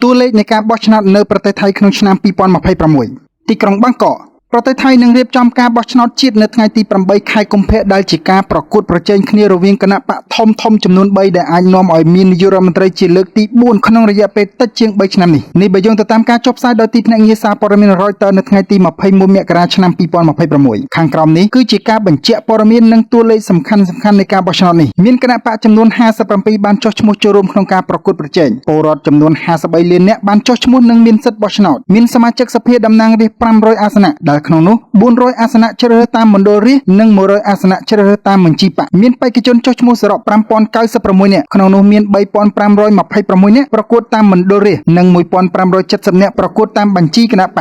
តួលេខនៃការបោះឆ្នោតនៅប្រទេសថៃក្នុងឆ្នាំ2026ទីក្រុងបាងកកប្រទេសថៃនឹងរៀបចំការបោះឆ្នោតជាតិនៅថ្ងៃទី8ខែកុម្ភៈដែលជាការប្រកួតប្រជែងគ្នារវាងគណៈបកធំចំនួន3ដែលអាចនាំឲ្យមាននាយករដ្ឋមន្ត្រីជាលើកទី4ក្នុងរយៈពេលតិចជាង3ឆ្នាំនេះបើយោងទៅតាមការចុះផ្សាយដោយទីភ្នាក់ងារសារព័ត៌មាន Reuters នៅថ្ងៃទី21មករាឆ្នាំ2026ខាងក្រោមនេះគឺជាការបញ្ជាក់ព័ត៌មាននិងតួលេខសំខាន់នៃការបោះឆ្នោតនេះមានគណៈបកចំនួន57បានចុះឈ្មោះចូលរួមក្នុងការប្រកួតប្រជែងពលរដ្ឋចំនួន53លាននាក់បានចុះឈ្មោះនិងមានសិទ្ធិបោះឆ្នោតមានសមាជិកសភាតំណាងរាស្ត្រ500អាសនៈដែលក្នុងនោះ400អាសនៈជ្រើសរើសតាមមណ្ឌលរាស្ត្រនិង100អាសនៈជ្រើសរើសតាមបញ្ជីបកមានបេក្ខជនចុះឈ្មោះសរុប5096នាក់ក្នុងនោះមាន3526នាក់ប្រកួតតាមមណ្ឌលរាស្ត្រនិង1570នាក់ប្រកួតតាមបញ្ជីគណៈប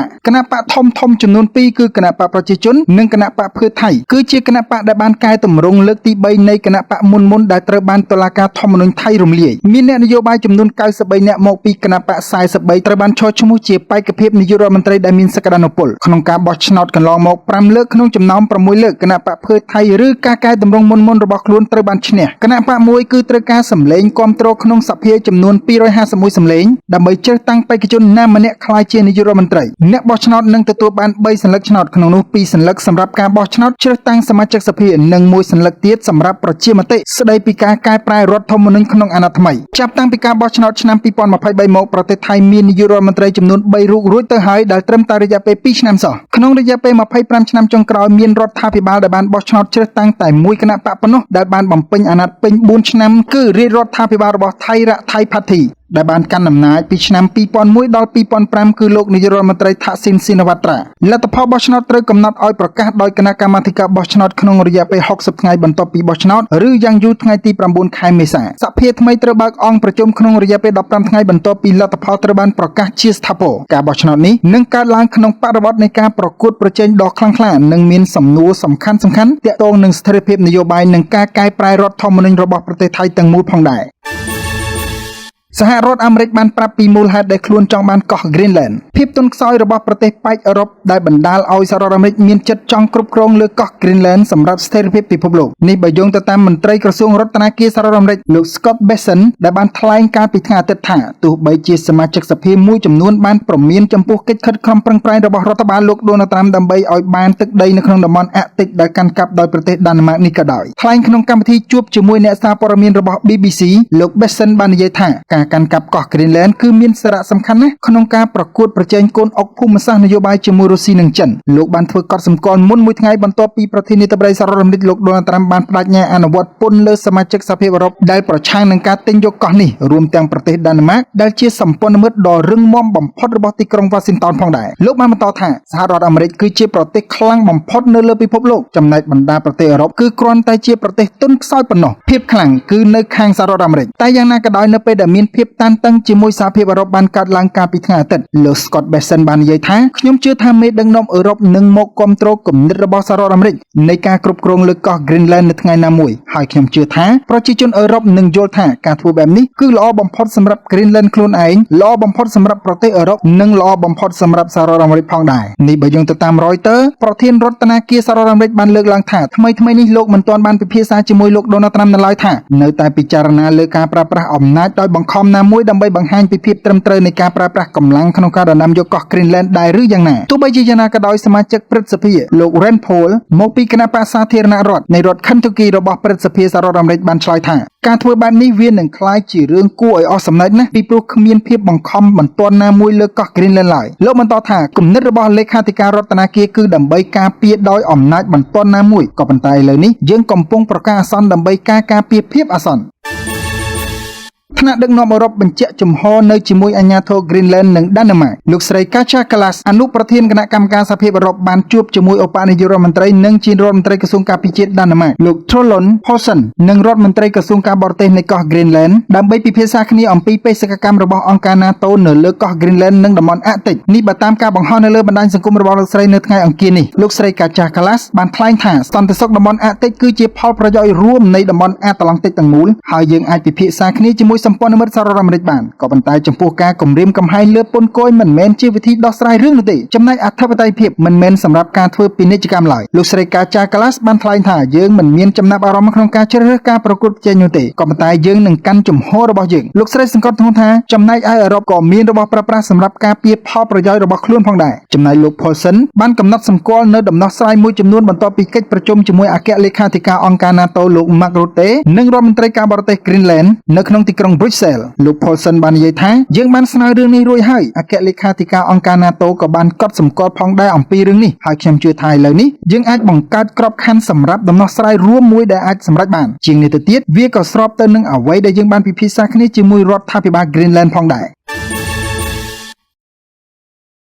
កធំចំនួន2គឺគណៈបកប្រជាជននិងគណៈបកភឿថៃគឺជាគណៈបកដែលបានកែតម្រង់លើកទី3នៃគណៈបកមុនដែលត្រូវបានតុលាការធម្មនុញ្ញថៃរំលាយមានអ្នកនយោបាយចំនួន93នាក់មកពីគណៈបក43ត្រូវបានចុះឈ្មោះជាបេក្ខភាពនាយករដ្ឋមន្ត្រីដែលមានសក្តានុពលក្នុងការបោះឆ្នោតកន្លងមក5លើកក្នុងចំណោម6លើកគណៈបកភឿថៃឬការកែតម្រង់មុនរបស់ខ្លួនត្រូវបានឈ្នះគណៈបកមួយគឺត្រូវការសម្លេងគាំទ្រក្នុងសភាចំនួន251សម្លេងដើម្បីជ្រើសតាំងបេក្ខជនណាម្នាក់ក្លាយជានាយករដ្ឋមន្ត្រីអ្នកបោះឆ្នោតនឹងទទួលបាន3សន្លឹកឆ្នោតក្នុងនោះ2សន្លឹកសម្រាប់ការបោះឆ្នោតជ្រើសតាំងសមាជិកសភានិង1សន្លឹកទៀតសម្រាប់ប្រជាមតិស្ដីពីការកែប្រែរដ្ឋធម្មនុញ្ញក្នុងអាណត្តិថ្មីចាប់តាំងពីការបោះឆ្នោតឆ្នាំ2023មកប្រទេសថៃមាននាយករដ្ឋមន្ត្រីចំនួន3រូបរួចទៅហើយដែលត្រឹមតែរយៈពេល2ឆ្នាំសោះក្នុងរយៈពេល25ឆ្នាំចុងក្រោយមានរដ្ឋាភិបាលដែលបានបោះឆ្នោតជ្រើសតាំងតែមួយគណៈបកប៉ុណ្ណោះដែលបានបំពេញអាណត្តិពេញ4ឆ្នាំគឺរាជរដ្ឋាភិបាលរបស់ថៃរថៃផាធីដែលបានកាន់អំណាចពីឆ្នាំ2001ដល់2005គឺលោកនាយករដ្ឋមន្ត្រីថាក់ស៊ីនស៊ីណាវ៉ាត្រាលទ្ធផលបោះឆ្នោតត្រូវកំណត់ឲ្យប្រកាសដោយគណៈកម្មាធិការបោះឆ្នោតក្នុងរយៈពេល60ថ្ងៃបន្ទាប់ពីបោះឆ្នោតឬយ៉ាងយូរថ្ងៃទី9ខែមេសាសភាថ្មីត្រូវបើកអង្គប្រជុំក្នុងរយៈពេល15ថ្ងៃបន្ទាប់ពីលទ្ធផលត្រូវបានប្រកាសជាស្ថាពរការបោះឆ្នោតនេះនឹងកើតឡើងក្នុងបរិបទនៃការប្រកួតប្រជែងដ៏ខ្លាំងក្លានិងមានសំណួរសំខាន់ទាក់ទងនឹងស្ថិរភាពនយោបាយនិងការកែប្រែរដ្ឋធម្មនុញ្ញរបស់ប្រទេសថៃទាំងមូលផងដែរសហរដ្ឋអាមេរិកបានប្រាប់ពីមូលហេតុដែលខ្លួនចង់បានកោះ Greenland ភាពទន់ខ្សោយរបស់ប្រទេសប៉ែកអឺរ៉ុបដែលបណ្ដាលឲ្យសហរដ្ឋអាមេរិកមានចិត្តចង់គ្រប់គ្រងលើកោះ Greenland សម្រាប់ស្ថិរភាពពិភពលោកនេះបើយោងទៅតាមមន្ត្រីក្រសួងរដ្ឋាភិបាលសហរដ្ឋអាមេរិកលោក Scott Bessent ដែលបានថ្លែងកាលពីថ្ងៃអាទិត្យថាទោះបីជាសមាជិកសភាមួយចំនួនបានព្រមានចំពោះកិច្ចខិតខំប្រឹងប្រែងរបស់រដ្ឋបាលលោក Donald Trump ដើម្បីឲ្យបានទឹកដីនៅក្នុងតំបន់អាក់ទិកដែលកាន់កាប់ដោយប្រទេសដាណឺម៉ាកនេះក៏ដោយថ្លែងក្នុងកម្មវិធីជួបជាមួយអ្នកសារព័ត៌មានរបស់ BBC លោក Bessent បាននិយាយថាការកាន់កាប់កោះ Greenland គឺមានសារៈសំខាន់ណាស់ក្នុងការប្រកួតប្រជែងកូនអុកភូមិសាស្ត្រនយោបាយជាមួយរុស្ស៊ីនិងចិនលោកបានធ្វើកត់សម្គាល់មុនមួយថ្ងៃបន្ទាប់ពីប្រធានាធិបតីសហរដ្ឋអាមេរិកលោក Donald Trump បានបដិញ្ញាអនុវត្តពន្ធលើសមាជិកសហភាពអឺរ៉ុបដែលប្រឆាំងនឹងការទិញយកកោះនេះរួមទាំងប្រទេសដាណឺម៉ាកដែលជាសម្ព័ន្ធមិត្តដ៏រឹងមាំបំផុតរបស់ទីក្រុង Washington ផងដែរលោកបានបន្តថាសហរដ្ឋអាមេរិកគឺជាប្រទេសខ្លាំងបំផុតនៅលើពិភពលោកចំណែកបណ្ដាប្រទេសអឺរ៉ុបគឺគ្រាន់តែជាប្រទេសទន់ខ្សោយប៉ុណ្ណោះភាពខ្លាំងគឺនៅខាងសហរដ្ឋអាមេរិកតែយ៉ាងណាក៏ដោយនៅពេលដែលមានភាពតានតឹងជាមួយសហភាពអឺរ៉ុបបានកើតឡើងកាលពីថ្ងៃអាទិត្យលោក Scott Bessent បាននិយាយថាខ្ញុំជឿថាមេដឹកនាំអឺរ៉ុបនឹងមកគាំទ្រគំនិតរបស់សហរដ្ឋអាមេរិកនៃការគ្រប់គ្រងលើកោះ Greenland នៅថ្ងៃណាមួយហើយខ្ញុំជឿថាប្រជាជនអឺរ៉ុបនឹងយល់ថាការធ្វើបែបនេះគឺល្អបំផុតសម្រាប់ Greenland ខ្លួនឯងល្អបំផុតសម្រាប់ប្រទេសអឺរ៉ុបនិងល្អបំផុតសម្រាប់សហរដ្ឋអាមេរិកផងដែរនេះបើយោងទៅតាម Reuters ប្រធានរដ្ឋាភិបាលសហរដ្ឋអាមេរិកបានលើកឡើងថាថ្មីនេះលោកមិនទាន់បានពិភាក្សាជាមួយលោក Donald Trump នៅឡើយថានៅតែពិចារណាលើការប្រើប្រាស់អំណាចដោយបង្ខំណាមួយដើម្បីបង្ហាញពីភាពត្រឹមត្រូវនៃការប្រើប្រាស់កម្លាំងក្នុងការដណ្ដើមយកកោះ Greenland ដែរឬយ៉ាងណាទោះបីជាយ៉ាងណាក៏ដោយសមាជិកព្រឹទ្ធសភាលោក Rand Paul មកពីគណៈបក្សសាធារណរដ្ឋនៃរដ្ឋ Kentucky របស់ព្រឹទ្ធសភាសហរដ្ឋអាមេរិកបានឆ្លើយថាការធ្វើបែបនេះវានឹងក្លាយជារឿងគួរឲ្យអស់សំណើចណាស់ពីព្រោះគ្មានភាពបង្ខំបន្ទាន់ណាមួយលើកោះ Greenland ឡើយលោកបន្តថាគំនិតរបស់លេខាធិការរដ្ឋាភិបាលគឺដើម្បីការពារដោយអំណាចបន្ទាន់ណាមួយក៏ប៉ុន្តែឥឡូវនេះយើងកំពុងប្រកាសអាសន្នដើម្បីការពារភាពអាសន្នថ្នាក់ដឹកនាំអឺរ៉ុបបញ្ជាក់ជំហរនៅជាមួយអាជ្ញាធរ Greenland និងដាណឺម៉ាកលោកស្រី Kaja Kallas អនុប្រធានគណៈកម្មការសហភាពអឺរ៉ុបបានជួបជាមួយឧបនាយករដ្ឋមន្ត្រីនិងជារដ្ឋមន្ត្រីក្រសួងការពារជាតិដាណឺម៉ាកលោក Trollon Poulsen និងរដ្ឋមន្ត្រីក្រសួងការបរទេសនៃកោះ Greenland ដើម្បីពិភាក្សាគ្នាអំពីបេសកកម្មរបស់អង្គការ NATO នៅលើកោះ Greenland និងតំបន់អាក់ទិកនេះបើតាមការបង្ហោះនៅលើបណ្ដាញសង្គមរបស់លោកស្រីនៅថ្ងៃអង្គារនេះលោកស្រី Kaja Kallas បានថ្លែងថាសន្តិសុខតំបន់អាក់ទិកគឺជាផលប្រយោជន៍រួមនៃតំបន់អាត្លង់តិកទាំងមូលហើយយើងអាចពិភាក្សាគ្នាជាមួយ មួយសម្ព័ន្ធមិត្តសហរដ្ឋអាមេរិកបានក៏ប៉ុន្តែចំពោះការគម្រាមកំហែងលើពន្ធគយមិនមែនជាវិធីដោះស្រាយរឿងនោះទេចំណែកអធិបតេយ្យភាពមិនមែនសម្រាប់ការធ្វើពាណិជ្ជកម្មឡើយលោកស្រីកាចាកាឡាសបានថ្លែងថាយើងមិនមានចំណាប់អារម្មណ៍ក្នុងការជ្រើសរើសការប្រកួតប្រជែងនោះទេក៏ប៉ុន្តែយើងនឹងកាន់ជំហររបស់យើងលោកស្រីសង្កត់ធ្ងន់ថាចំណែកឯអឺរ៉ុបក៏មានរបស់ប្រើប្រាស់សម្រាប់ការពារផលប្រយោជន៍របស់ខ្លួនផងដែរចំណែកលោក Paulson បានកំណត់សម្គាល់នៅដំណោះស្រាយមួយចំនួនបន្ទាប់ពីកិច្ចប្រជុំជាមួយអគ្គលេខាធិការអង្គការ NATO លោក Mark Rutte និងរដ្ឋមន្ត្រីការបរទេស Greenland នៅក្នុងទីក្រុង Brussels លោក Paulson បាននិយាយថាយើងបានស្នើរឿងនេះរួចហើយអគ្គលេខាធិការអង្គការ NATO ក៏បានកត់សម្គាល់ផងដែរអំពីរឿងនេះហើយខ្ញុំជឿថាឥឡូវនេះយើងអាចបង្កើតក្របខ័ណ្ឌសម្រាប់ដំណោះស្រាយរួមមួយដែលអាចសម្រេចបានជាងនេះទៅទៀតវាក៏ស្របទៅនឹងអ្វីដែលយើងបានពិភាក្សាគ្នាជាមួយរដ្ឋាភិបាល Greenland ផងដែរ